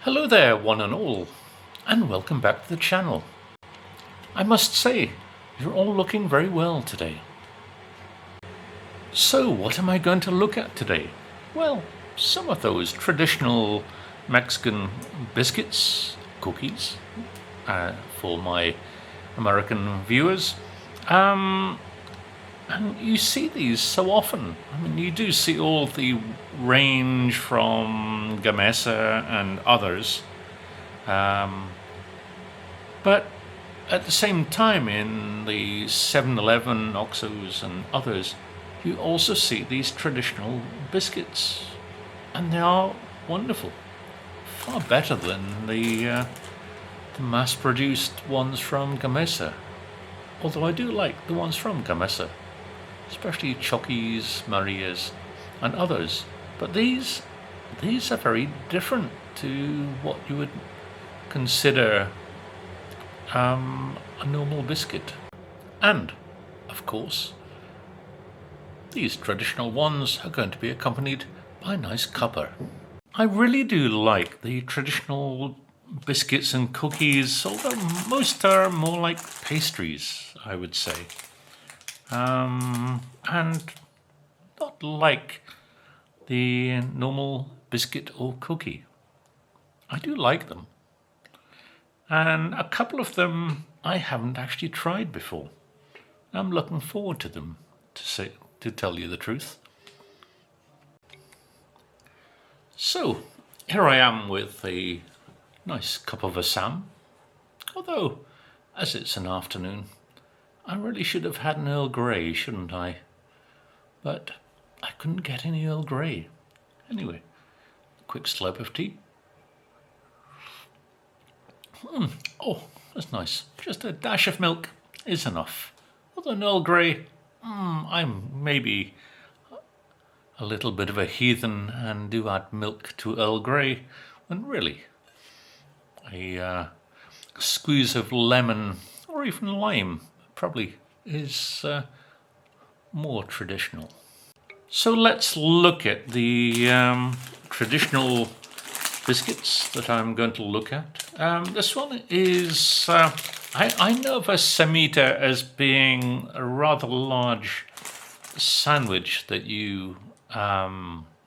Hello there, one and all, and welcome back to the channel. I must say, you're all looking very well today. So, what am I going to look at today? Well, some of those traditional Mexican biscuits, cookies, for my American viewers. And you see these so often. I mean, you do see all the range from Gamesa and others. But at the same time, in the 7-Eleven, Oxos and others, you also see these traditional biscuits. And they are wonderful. Far better than the mass-produced ones from Gamesa. Although I do like the ones from Gamesa, especially Chockies, Marias, and others. But these are very different to what you would consider a normal biscuit. And, of course, these traditional ones are going to be accompanied by a nice cuppa. I really do like the traditional biscuits and cookies, although most are more like pastries, I would say. And not like the normal biscuit or cookie. I do like them. And a couple of them I haven't actually tried before. I'm looking forward to them, to tell you the truth. So, here I am with a nice cup of assam. Although, as it's an afternoon, I really should have had an Earl Grey, shouldn't I? But I couldn't get any Earl Grey. Anyway, quick slurp of tea. Oh, that's nice. Just a dash of milk is enough. Although an Earl Grey, I'm maybe a little bit of a heathen and do add milk to Earl Grey, when really a squeeze of lemon or even lime probably is more traditional. So let's look at the traditional biscuits that I'm going to look at. This one is, I know of a semita as being a rather large sandwich that you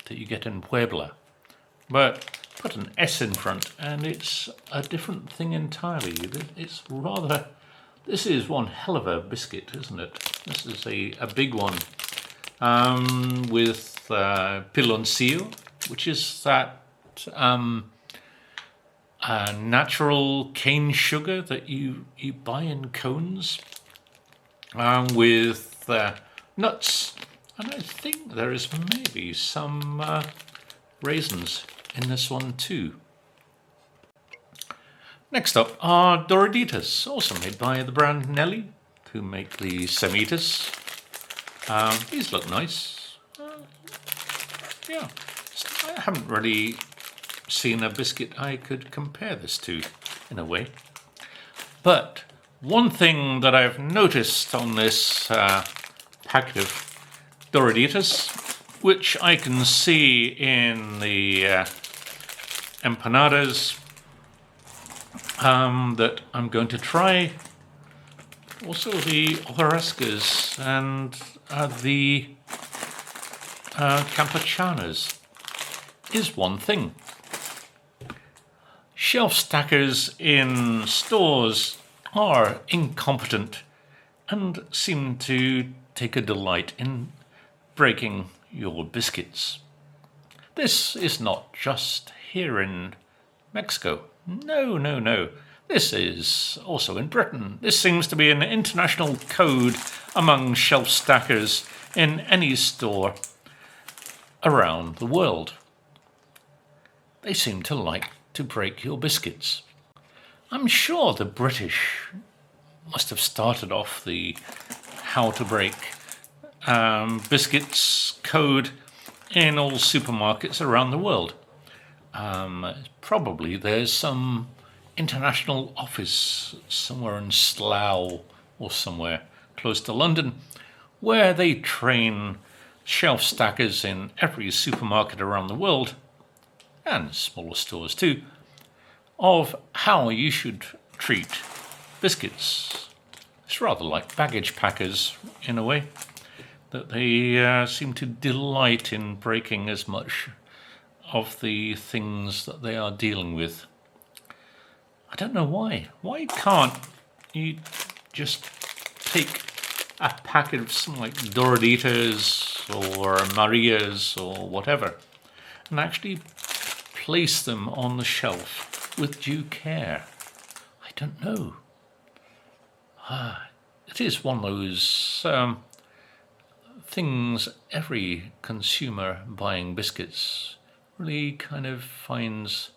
get in Puebla, but put an S in front and it's a different thing entirely. It's rather, this is one hell of a biscuit, isn't it? This is a big one with piloncillo, which is that natural cane sugar that you buy in cones, with nuts, and I think there is maybe some raisins in this one too. Next up are Doraditas, also made by the brand Mely, who make the semitas. These look nice. Yeah, I haven't really seen a biscuit I could compare this to, in a way. But one thing that I've noticed on this packet of Doraditas, which I can see in the empanadas that I'm going to try, also the hojarascas and the campechanas, is one thing. Shelf stackers in stores are incompetent and seem to take a delight in breaking your biscuits. This is not just here in Mexico. No. This is also in Britain. This seems to be an international code among shelf stackers in any store around the world. They seem to like to break your biscuits. I'm sure the British must have started off the how to break biscuits code in all supermarkets around the world. Probably there's some international office somewhere in Slough or somewhere close to London where they train shelf stackers in every supermarket around the world, and smaller stores too, of how you should treat biscuits. It's rather like baggage packers in a way, that they seem to delight in breaking as much of the things that they are dealing with. I don't know why. Why can't you just take a packet of something like Doraditas or Marias or whatever and actually place them on the shelf with due care? I don't know. It is one of those things every consumer buying biscuits really kind of finds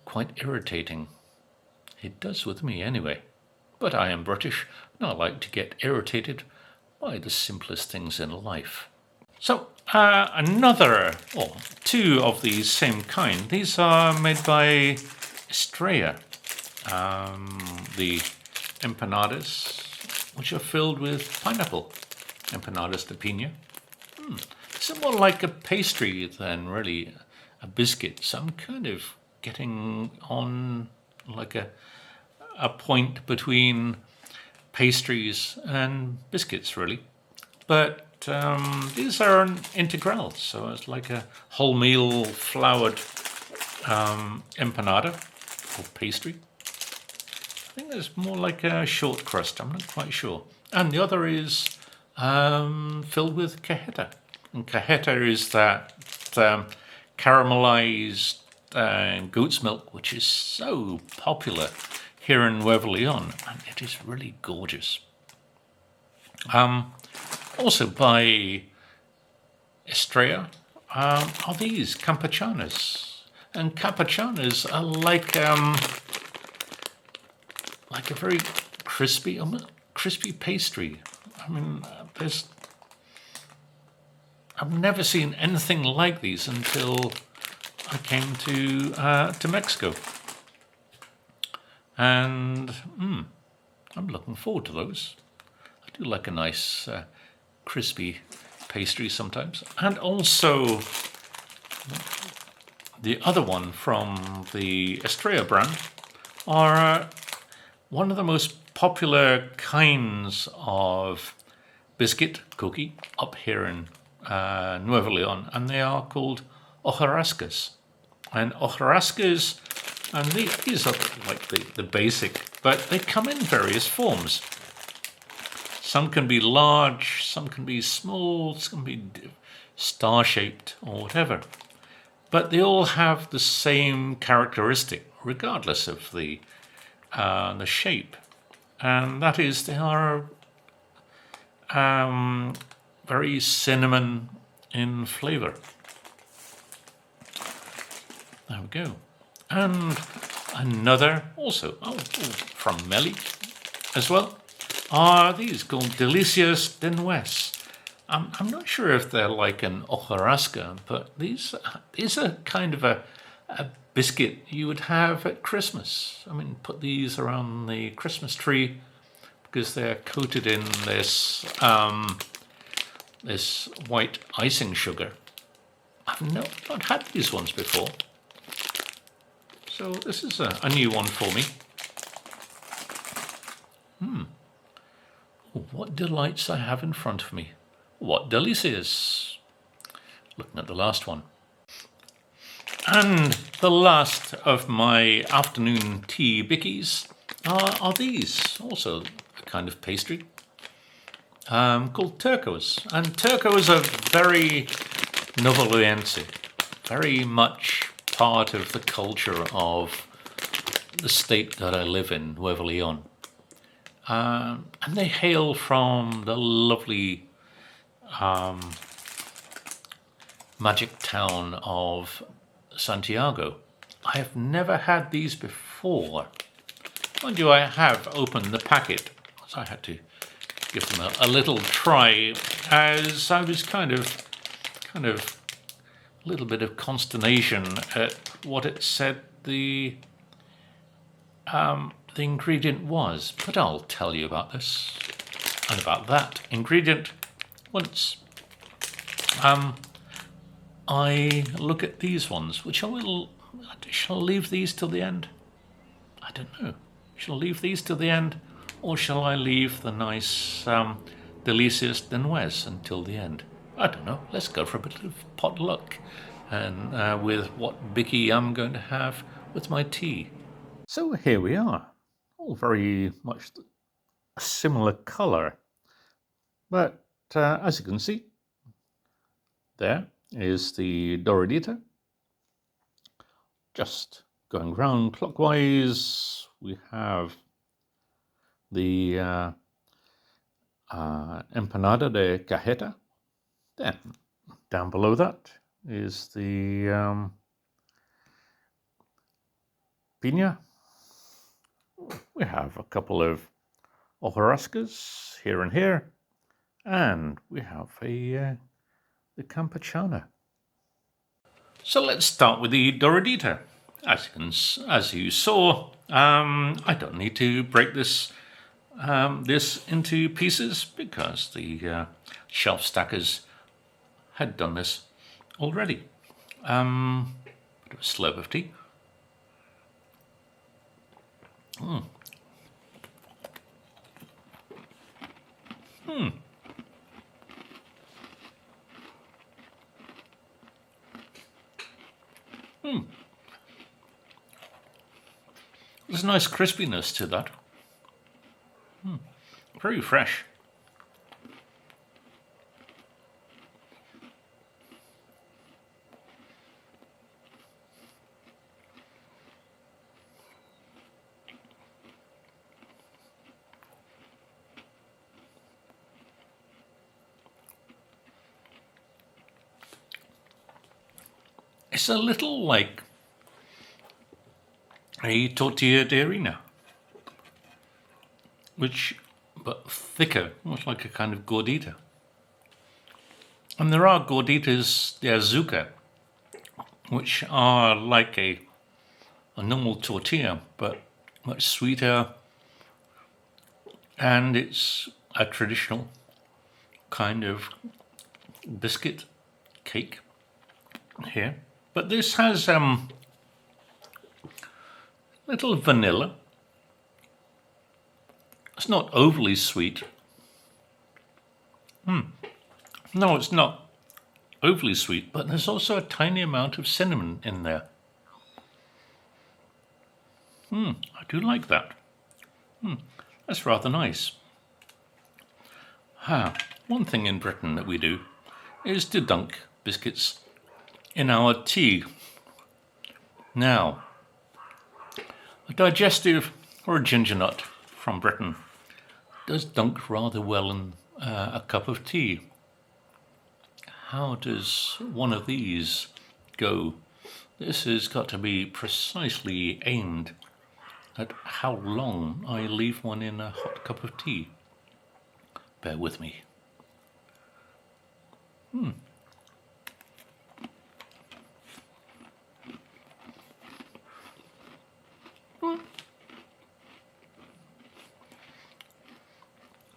quite irritating. It does with me anyway. But I am British and I like to get irritated by the simplest things in life. So two of the same kind. These are made by Estrella. The empanadas, which are filled with pineapple. Empanadas de piña. It's more like a pastry than really a biscuit. So I'm kind of getting on like a point between pastries and biscuits, really. But these are an integral, so it's like a wholemeal floured empanada or pastry. I think it's more like a short crust, I'm not quite sure. And the other is filled with cajeta. And cajeta is that caramelized goat's milk, which is so popular here in Nuevo Leon, and it is really gorgeous. Also by Estrella are these campechanas. And campechanas are like a very crispy pastry. I mean, I've never seen anything like these until I came to Mexico. And I'm looking forward to those. I do like a nice crispy pastry sometimes. And also the other one from the Estrella brand are one of the most popular kinds of biscuit cookie up here in Nuevo Leon, and they are called hojarascas. And hojarascas, and these are like the basic, but they come in various forms. Some can be large, some can be small, some can be star-shaped or whatever. But they all have the same characteristic, regardless of the shape. And that is they are very cinnamon in flavour. There we go. And another, also from Mely as well, are these called Delicias de Nuez. I'm not sure if they're like an hojarasca, but these are kind of a biscuit you would have at Christmas. I mean, put these around the Christmas tree because they're coated in this this white icing sugar. I've not had these ones before. So this is a new one for me. Oh, what delights I have in front of me. What delicious. Looking at the last one. And the last of my afternoon tea biccies are these, also a kind of pastry, called turcos. And turcos are very noveluense, very much part of the culture of the state that I live in, Nuevo Leon. And they hail from the lovely magic town of Santiago. I have never had these before. Mind you, I have opened the packet, so I had to give them a little try, as I was kind of a little bit of consternation at what it said the ingredient was. But I'll tell you about this and about that ingredient once I look at these ones, which I will shall I leave these till the end? I don't know. Shall I leave these till the end, or shall I leave the nice delicious denoues until the end? I don't know. Let's go for a bit of potluck, and with what bicky I'm going to have with my tea. So here we are, all very much a similar colour, but as you can see, there is the Doradita. Just going round clockwise, we have the empanada de cajeta. Then down below that is the piña. We have a couple of hojarascas here and here, and we have the campechana. So let's start with the Doradita. As you saw, I don't need to break this into pieces because the shelf stackers had done this already. Bit of a slurp of tea. There's a nice crispiness to that. Very fresh. It's a little like a tortilla de harina, but thicker, almost like a kind of gordita. And there are gorditas de azúcar, which are like a normal tortilla, but much sweeter, and it's a traditional kind of biscuit cake here. But this has little vanilla. It's not overly sweet. No, it's not overly sweet, but there's also a tiny amount of cinnamon in there. I do like that. That's rather nice. One thing in Britain that we do is to dunk biscuits in our tea. Now, a digestive or a ginger nut from Britain does dunk rather well in a cup of tea. How does one of these go? This has got to be precisely aimed at how long I leave one in a hot cup of tea. Bear with me.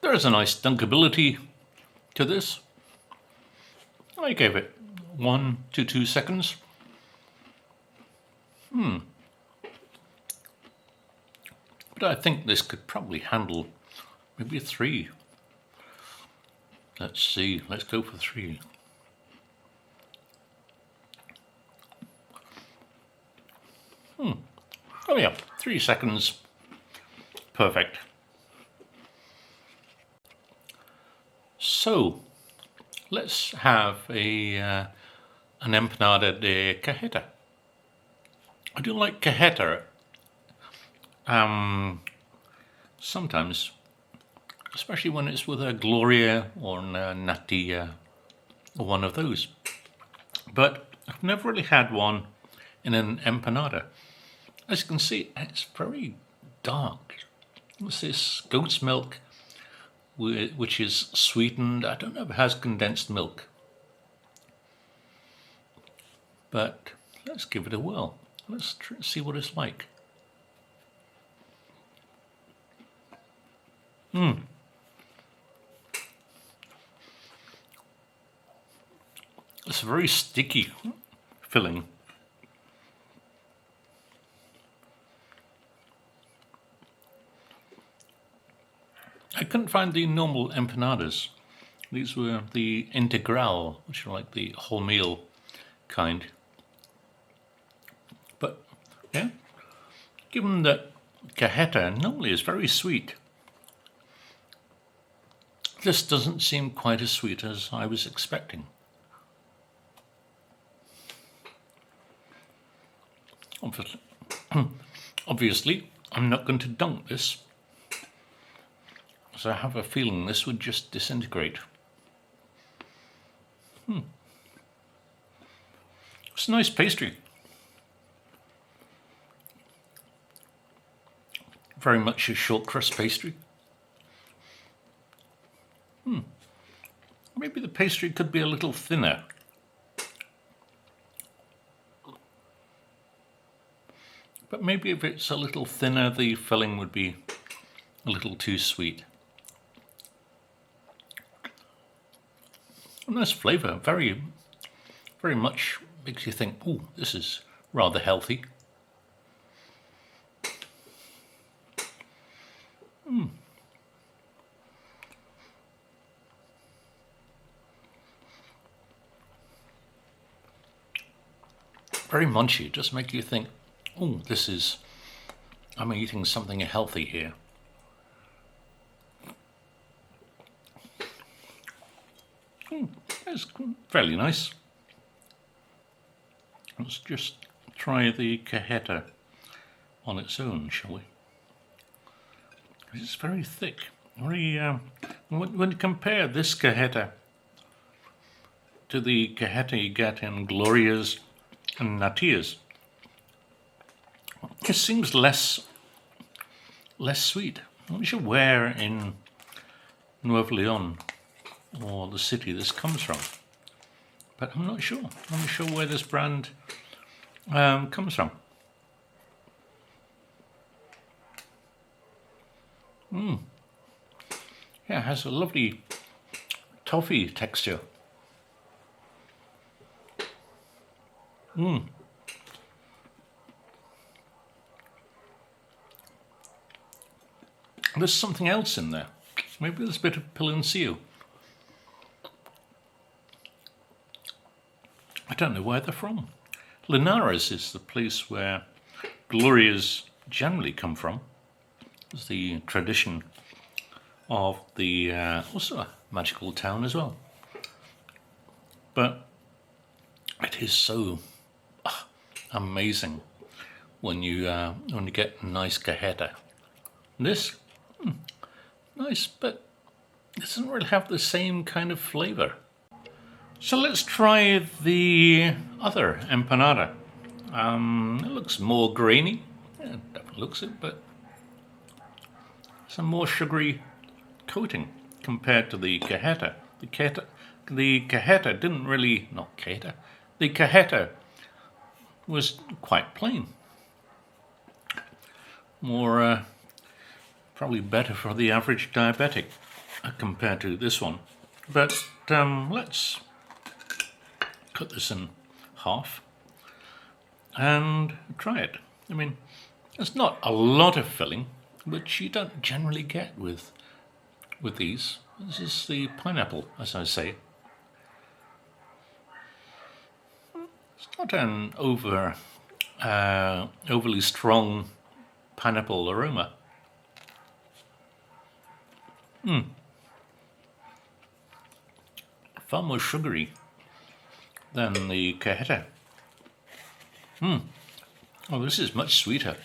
There is a nice dunkability to this. I gave it 1 to 2 seconds. But I think this could probably handle maybe 3. Let's see, let's go for 3. Oh yeah, 3 seconds. Perfect. So, let's have an empanada de cajeta. I do like cajeta. Sometimes, especially when it's with a Gloria or a Natilla or one of those. But I've never really had one in an empanada. As you can see, it's very dark. What's this? Goat's milk, which is sweetened. I don't know if it has condensed milk. But let's give it a whirl. Let's see what it's like. It's a very sticky filling. I couldn't find the normal empanadas. These were the integral, which are like the whole meal kind. But yeah, given that cajeta normally is very sweet, this doesn't seem quite as sweet as I was expecting. Obviously, I'm not going to dunk this, so I have a feeling this would just disintegrate. It's a nice pastry. Very much a short crust pastry. Maybe the pastry could be a little thinner. But maybe if it's a little thinner, the filling would be a little too sweet. A nice flavour, very, very much makes you think, ooh, this is rather healthy. Very munchy, just make you think, oh, I'm eating something healthy here. It's fairly nice. Let's just try the cajeta on its own, shall we? It's very thick. Very. When you compare this cajeta to the cajeta you get in Gloria's and Natia's, it seems less sweet. I'm not sure where in Nuevo Leon or the city this comes from, but I'm not sure. I'm not sure where this brand comes from. Yeah, it has a lovely toffee texture. There's something else in there. Maybe there's a bit of piloncillo. I don't know where they're from. Linares is the place where Glorias generally come from. It's the tradition of the also a magical town as well. But it is so amazing when you get a nice cajeta. This, nice, but it doesn't really have the same kind of flavour. So let's try the other empanada. It looks more grainy. Yeah, it definitely looks it, but some more sugary coating compared to the cajeta. The cajeta didn't really, not cajeta, the cajeta was quite plain. More, probably better for the average diabetic compared to this one. But let's cut this in half and try it. I mean, it's not a lot of filling, which you don't generally get with these. This is the pineapple, as I say. It's not an overly strong pineapple aroma. Far more sugary than the cajeta. Oh, this is much sweeter.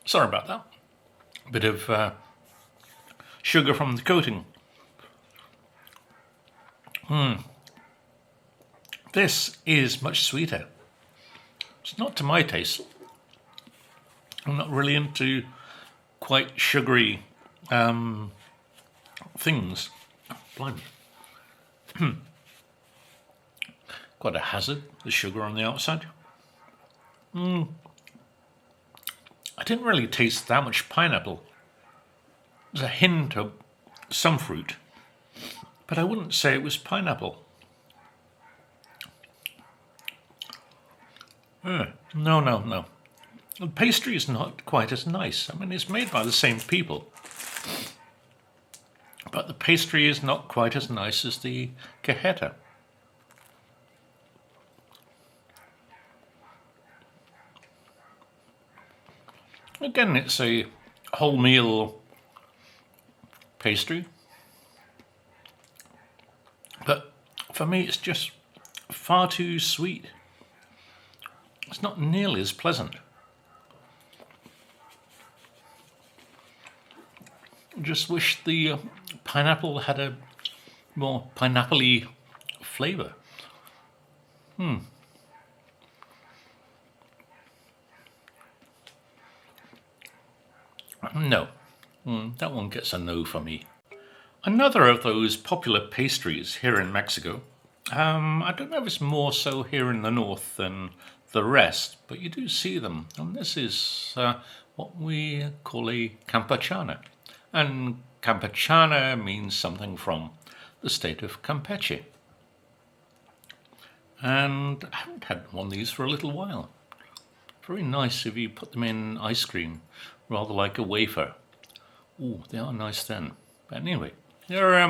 Sorry about that. A bit of sugar from the coating. This is much sweeter. It's not to my taste. I'm not really into quite sugary things. Blimey. Quite a hazard, the sugar on the outside. I didn't really taste that much pineapple. There's a hint of some fruit, but I wouldn't say it was pineapple. No, no, no. The pastry is not quite as nice. I mean, it's made by the same people, but the pastry is not quite as nice as the cajeta. Again, it's a wholemeal pastry, but for me it's just far too sweet. It's not nearly as pleasant. I just wish the pineapple had a more pineapple-y flavour. No, that one gets a no for me. Another of those popular pastries here in Mexico. I don't know if it's more so here in the north than the rest, but you do see them. And this is what we call a campechana. And campechana means something from the state of Campeche. And I haven't had one of these for a little while. Very nice if you put them in ice cream, rather like a wafer. Ooh, they are nice then. But anyway, they're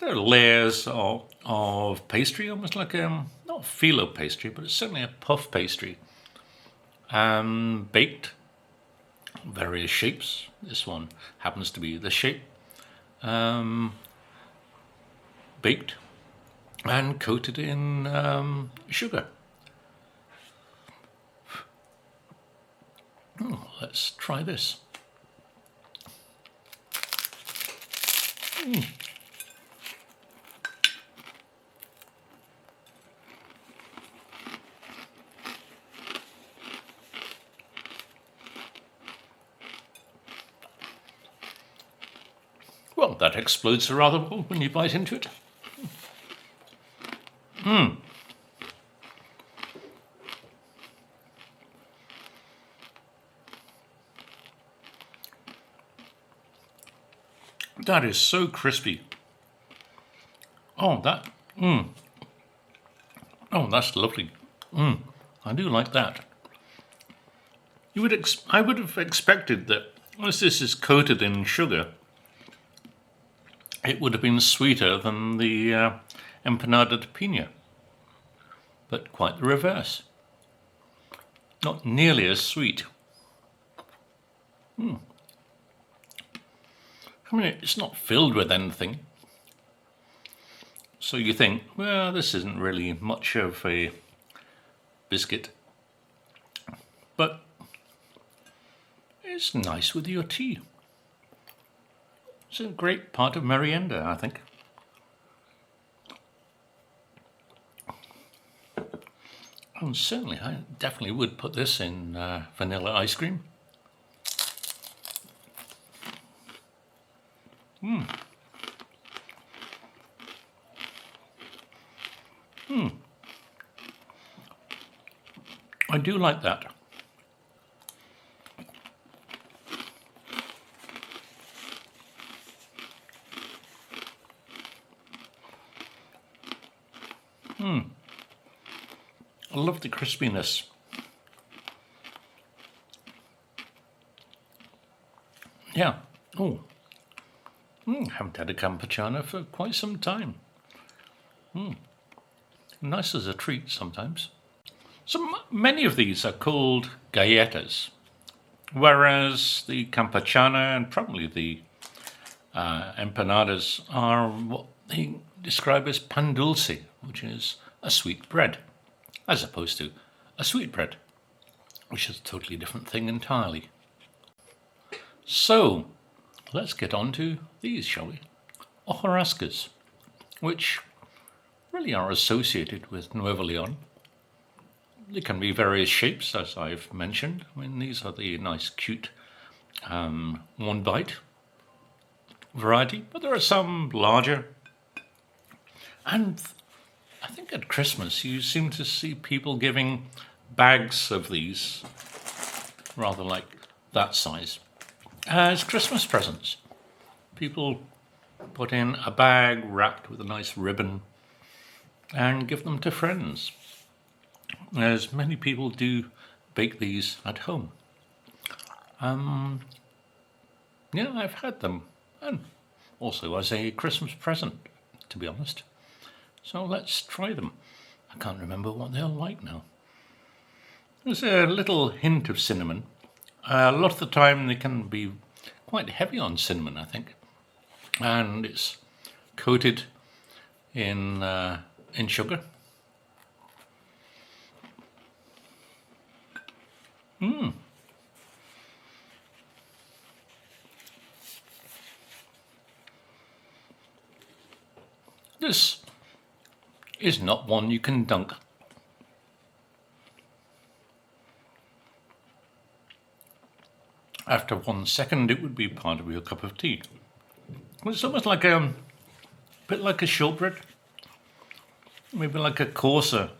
layers of pastry, almost like not phyllo pastry, but it's certainly a puff pastry. Baked, various shapes. This one happens to be the shape. Baked and coated in sugar. Let's try this. Well, that explodes rather well when you bite into it. That is so crispy. Oh, oh, that's lovely. I do like that. I would have expected that, as this is coated in sugar, it would have been sweeter than the empanada de piña, but quite the reverse. Not nearly as sweet. I mean, it's not filled with anything. So you think, well, this isn't really much of a biscuit. But it's nice with your tea. It's a great part of merienda, I think. And certainly, I definitely would put this in vanilla ice cream. I do like that. I love the crispiness. Yeah. Oh. Haven't had a campechana for quite some time. Nice as a treat sometimes. So many of these are called galletas, whereas the campechana and probably the empanadas are what they describe as pan dulce, which is a sweet bread, as opposed to a sweet bread, which is a totally different thing entirely. So, let's get on to these, shall we? Hojarascas, which really are associated with Nuevo Leon. They can be various shapes, as I've mentioned. I mean, these are the nice, cute one bite variety, but there are some larger. And I think at Christmas you seem to see people giving bags of these, rather like that size, as Christmas presents. People put in a bag wrapped with a nice ribbon, and give them to friends, as many people do bake these at home. Yeah, I've had them, and also as a Christmas present, to be honest. So let's try them. I can't remember what they're like now. There's a little hint of cinnamon. A lot of the time they can be quite heavy on cinnamon, I think. And it's coated in sugar. This is not one you can dunk. After 1 second, it would be part of your cup of tea. It's almost like a bit like a shortbread, maybe like a coarser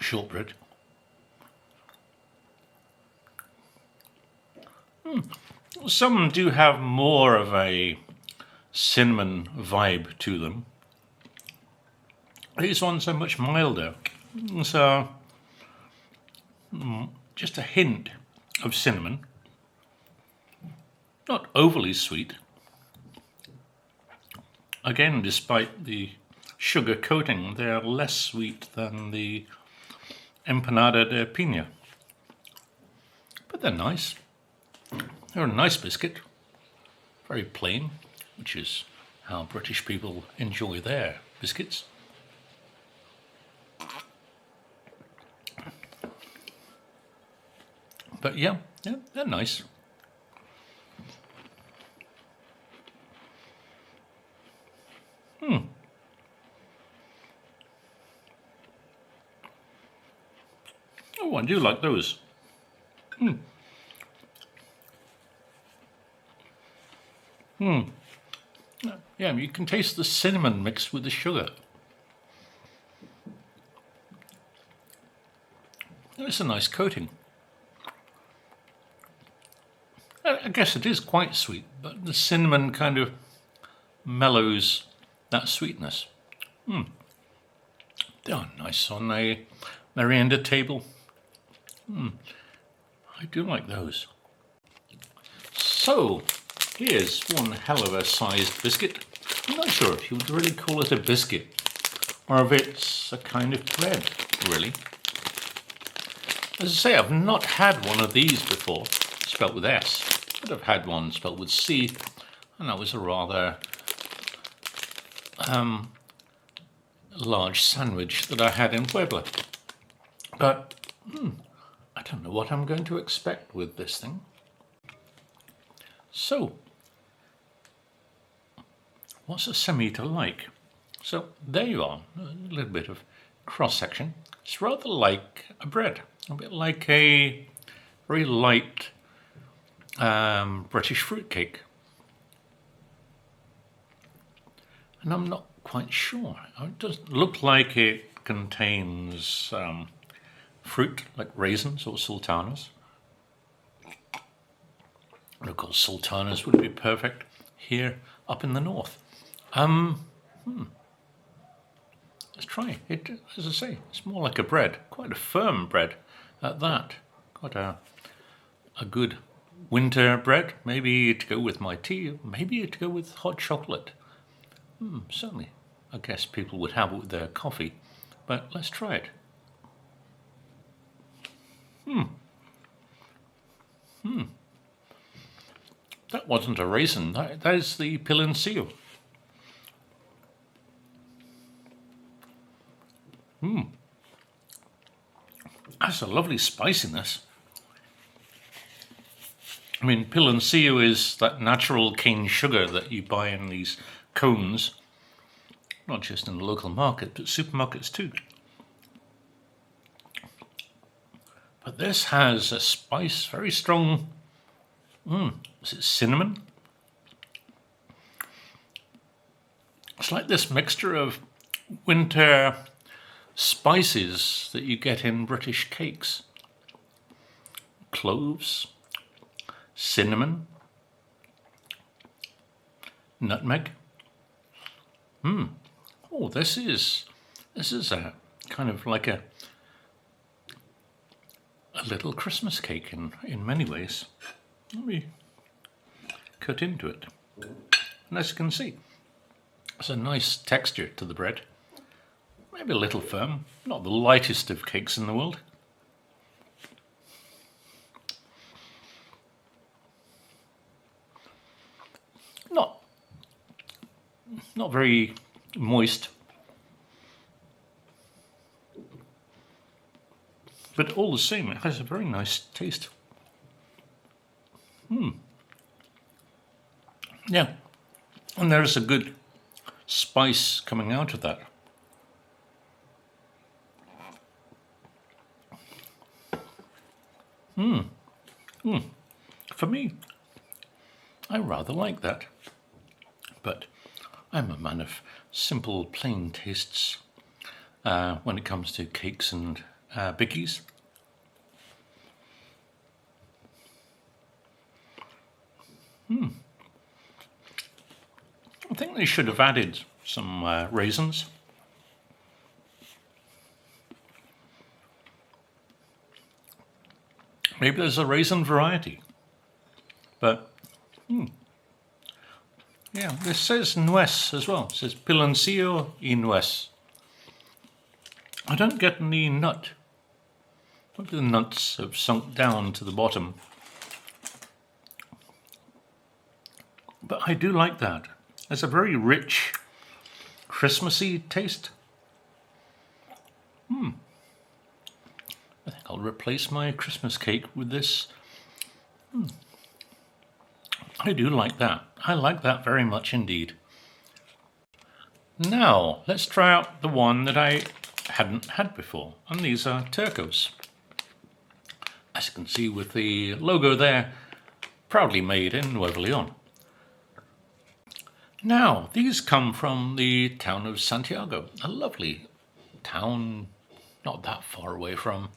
shortbread. Some do have more of a cinnamon vibe to them. These ones are much milder, so just a hint of cinnamon. Not overly sweet. Again, despite the sugar coating, they are less sweet than the empanada de piña. But they're nice. They're a nice biscuit. Very plain, which is how British people enjoy their biscuits. But yeah, they're nice. Oh, I do like those. Yeah, you can taste the cinnamon mixed with the sugar. It's a nice coating. I guess it is quite sweet, but the cinnamon kind of mellows that sweetness. They are nice on a merienda table. I do like those. So, here's one hell of a sized biscuit. I'm not sure if you would really call it a biscuit, or if it's a kind of bread, really. As I say, I've not had one of these before, spelt with S, but I've had one spelt with C, and that was a rather large sandwich that I had in Puebla. But I don't know what I'm going to expect with this thing. So, what's a semita like? So there you are, a little bit of cross-section. It's rather like a bread, a bit like a very light British fruitcake. And I'm not quite sure. It doesn't look like it contains fruit like raisins or sultanas. And of course, sultanas would be perfect here up in the north. Let's try it. As I say, it's more like a bread, quite a firm bread at that. Quite a good winter bread, maybe to go with my tea, maybe to go with hot chocolate. Certainly, I guess people would have it with their coffee, but let's try it. That wasn't a raisin, that is the piloncillo. That's a lovely spiciness. I mean, piloncillo is that natural cane sugar that you buy in these cones, not just in the local market, but supermarkets too. But this has a spice, very strong. Is it cinnamon? It's like this mixture of winter spices that you get in British cakes. Cloves, cinnamon, nutmeg. Oh, this is a kind of like a little Christmas cake in many ways. Let me cut into it. And as you can see, there's a nice texture to the bread. Maybe a little firm, not the lightest of cakes in the world. Not very moist, but all the same, it has a very nice taste. Yeah, and there's a good spice coming out of that. For me, I rather like that. But I'm a man of simple, plain tastes when it comes to cakes and biccies. I think they should have added some raisins. Maybe there's a raisin variety. But, yeah, this says nuez as well. It says piloncillo y nuez. I don't get any nut. Maybe the nuts have sunk down to the bottom. But I do like that. It's a very rich, Christmassy taste. I think I'll replace my Christmas cake with this. I do like that. I like that very much indeed. Now, let's try out the one that I hadn't had before, and these are Turcos. As you can see with the logo there, proudly made in Nuevo León. Now, these come from the town of Santiago, a lovely town not that far away from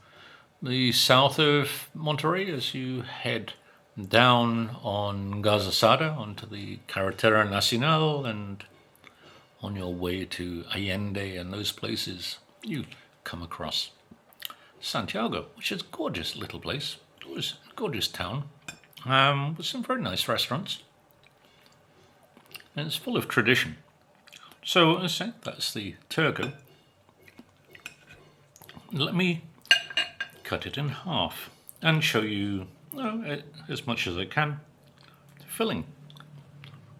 the south of Monterrey as you head down on Garzasada onto the Carretera Nacional, and on your way to Allende and those places you come across Santiago, which is a gorgeous little place. It was a gorgeous town with some very nice restaurants, and it's full of tradition. So as I say, that's the Turco. Let me cut it in half and show you as much as I can the filling.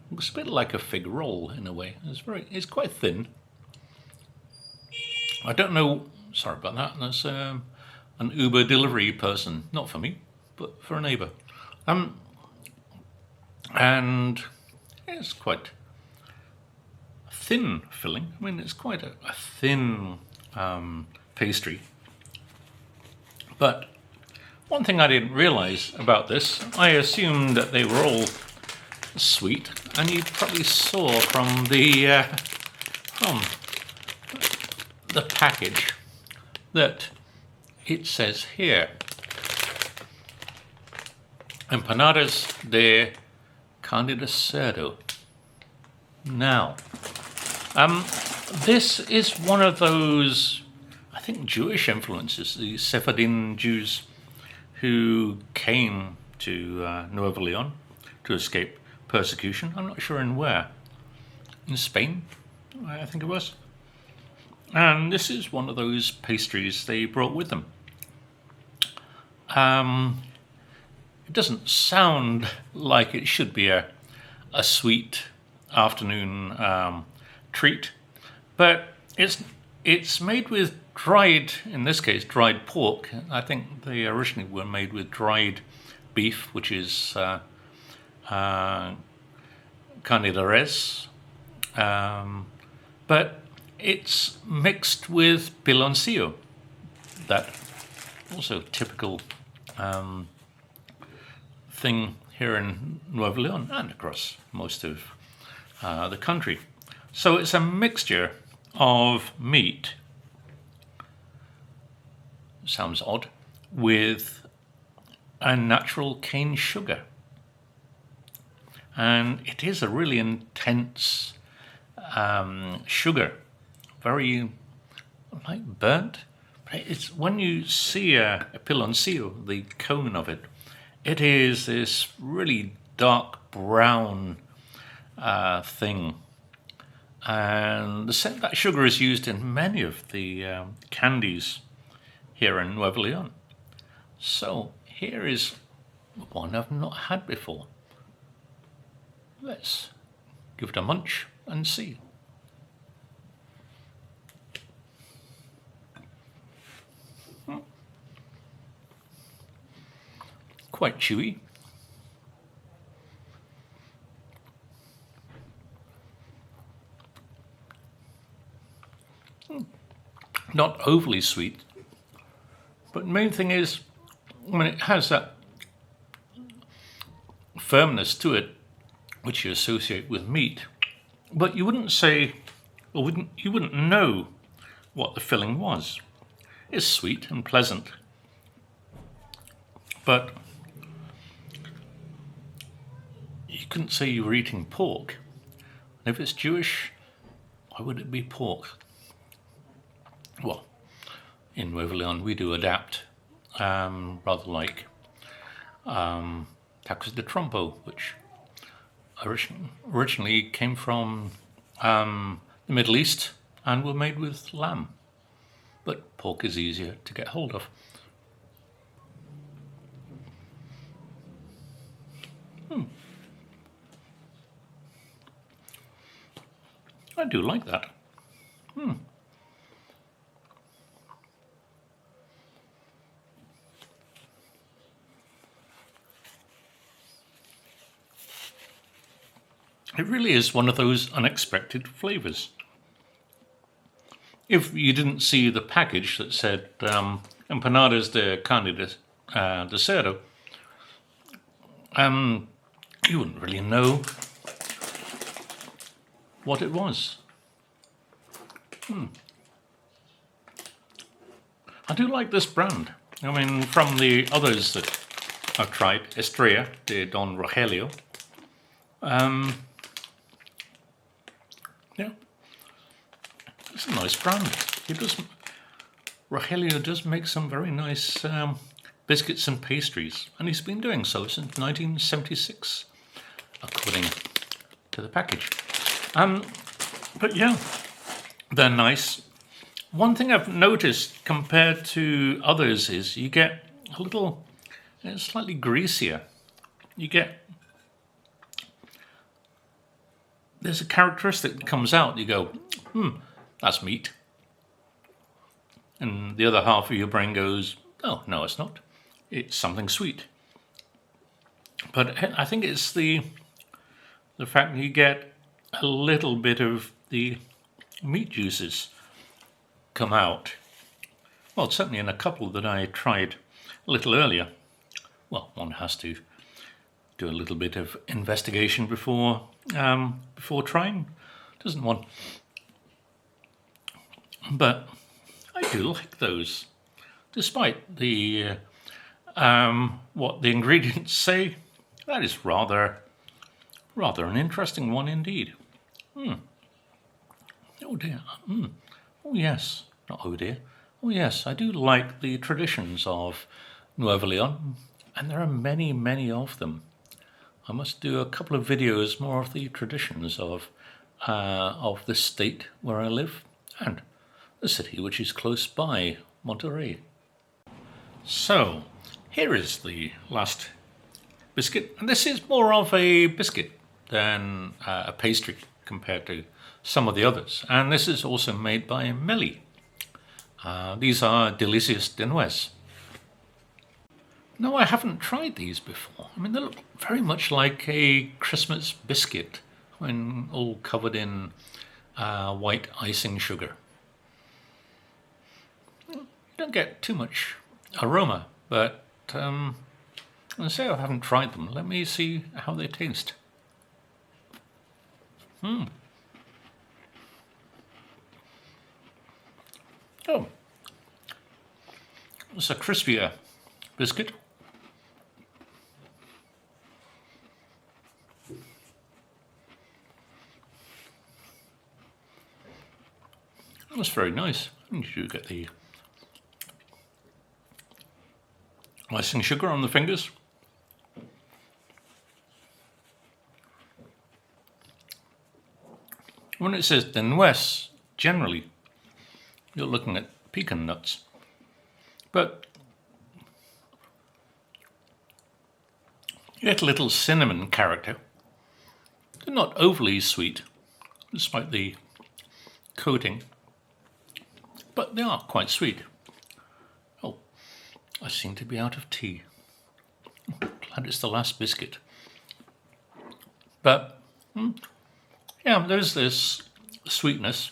Looks a bit like a fig roll in a way. It's quite thin. I don't know. Sorry about that. That's an Uber delivery person, not for me, but for a neighbour. And it's quite a thin filling. I mean, it's quite a thin pastry. But one thing I didn't realise about this, I assumed that they were all sweet, and you probably saw from the package that it says here, empanadas de carne de cerdo. Now, this is one of those, I think, Jewish influences, the Sephardim Jews who came to Nuevo León to escape persecution. I'm not sure in where. In Spain, I think it was. And this is one of those pastries they brought with them. It doesn't sound like it should be a sweet afternoon treat, but it's made with dried, in this case, dried pork. I think they originally were made with dried beef, which is carne de res, but it's mixed with piloncillo, that also typical thing here in Nuevo León and across most of the country. So it's a mixture of meat, sounds odd, with a natural cane sugar. and it is a really intense sugar, very like burnt. It's when you see a piloncillo, the cone of it, it is this really dark brown thing. And that sugar is used in many of the candies here in Nuevo Leon. So here is one I've not had before. Let's give it a munch and see. Quite chewy. Not overly sweet, but the main thing is, when it has that firmness to it, which you associate with meat, but you wouldn't say, or you wouldn't know what the filling was. It's sweet and pleasant, but you couldn't say you were eating pork. And if it's Jewish, why would it be pork? Well, in Nuevo Leon we do adapt, rather like tacos de trompo, which originally came from the Middle East and were made with lamb. But pork is easier to get hold of. I do like that. It really is one of those unexpected flavors. If you didn't see the package that said empanadas de carne de cerdo, you wouldn't really know what it was. I do like this brand. I mean, from the others that I've tried, Estrella de Don Rogelio, yeah, it's a nice brand. Rogelio does make some very nice biscuits and pastries, and he's been doing so since 1976, according to the package. But yeah, they're nice. One thing I've noticed compared to others is you get a little, it's slightly greasier. There's a characteristic that comes out. You go, that's meat. And the other half of your brain goes, oh, no, it's not. It's something sweet. But I think it's the fact that you get a little bit of the meat juices come out. Well, certainly in a couple that I tried a little earlier. Well, one has to do a little bit of investigation before trying, doesn't one? But I do like those, despite the what the ingredients say. That is rather an interesting one indeed. Oh dear. Oh yes, not oh dear. Oh yes, I do like the traditions of Nuevo Leon, and there are many, many of them. I must do a couple of videos more of the traditions of the state where I live and the city which is close by, Monterrey. So, here is the last biscuit, and this is more of a biscuit than a pastry compared to some of the others. And this is also made by Mely. These are Delicias de Nuez. No, I haven't tried these before. I mean, they look very much like a Christmas biscuit when all covered in white icing sugar. You don't get too much aroma, but I say I haven't tried them. Let me see how they taste. Oh, it's a crispier biscuit. That's very nice. And you do get the icing sugar on the fingers. When it says de nuez, generally you're looking at pecan nuts, but you get a little cinnamon character. They're not overly sweet, despite the coating, but they are quite sweet. Oh, I seem to be out of tea. Glad it's the last biscuit. But yeah, there's this sweetness,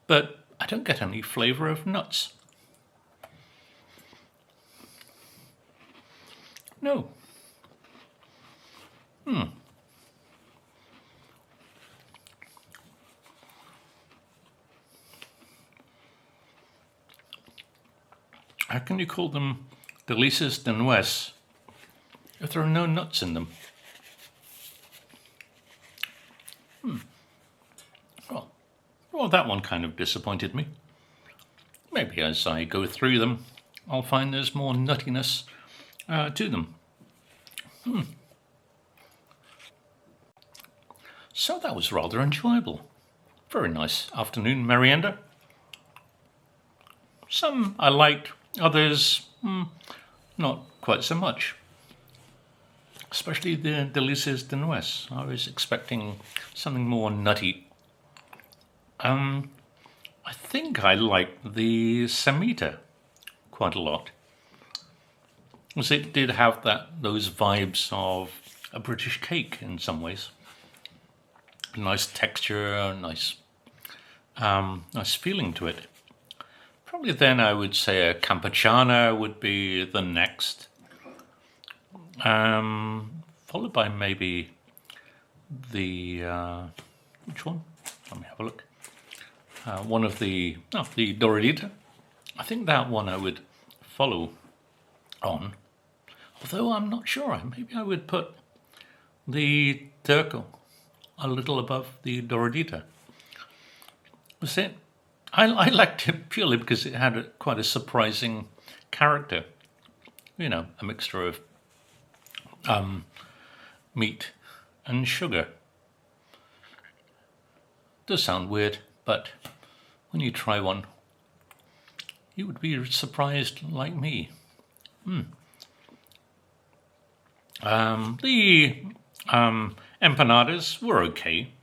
but I don't get any flavour of nuts. No. How can you call them delicias de nuez if there are no nuts in them? Well, that one kind of disappointed me. Maybe as I go through them, I'll find there's more nuttiness to them. So that was rather enjoyable. Very nice afternoon merienda. Some I liked, others not quite so much. Especially the delicias de nuez. I was expecting something more nutty. I think I liked the semita quite a lot, because it did have those vibes of a British cake in some ways. A nice texture, a nice feeling to it. Probably then I would say a campechana would be the next, followed by maybe the which one? Let me have a look. One of the Doradita. I think that one I would follow on. Although I'm not sure. Maybe I would put the Turco a little above the Doradita. Was it? I liked it purely because it had quite a surprising character. You know, a mixture of meat and sugar. Does sound weird, but when you try one, you would be surprised like me. The empanadas were okay.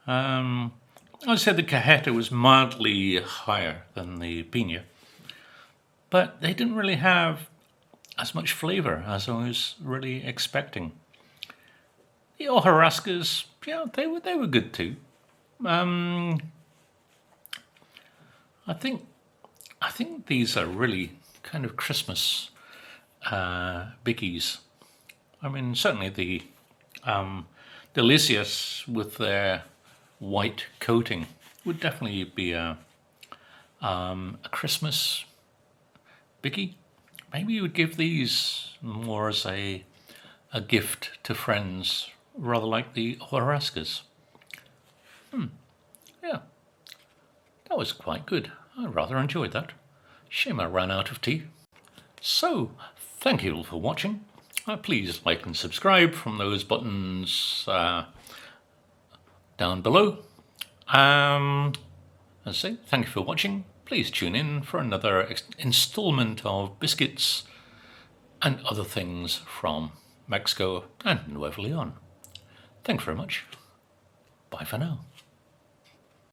I said the cajeta was mildly higher than the piña, but they didn't really have as much flavour as I was really expecting. The hojarascas, yeah, they were good too. I think these are really kind of Christmas bickies. I mean, certainly the delicias with their white coating would definitely be a Christmas bicky. Maybe you would give these more as a gift to friends, rather like the hojarascas. Yeah, that was quite good. I rather enjoyed that. Shame I ran out of tea. So, thank you all for watching. Please like and subscribe from those buttons down below. As I say, thank you for watching. Please tune in for another installment of biscuits and other things from Mexico and Nuevo Leon. Thanks very much. Bye for now.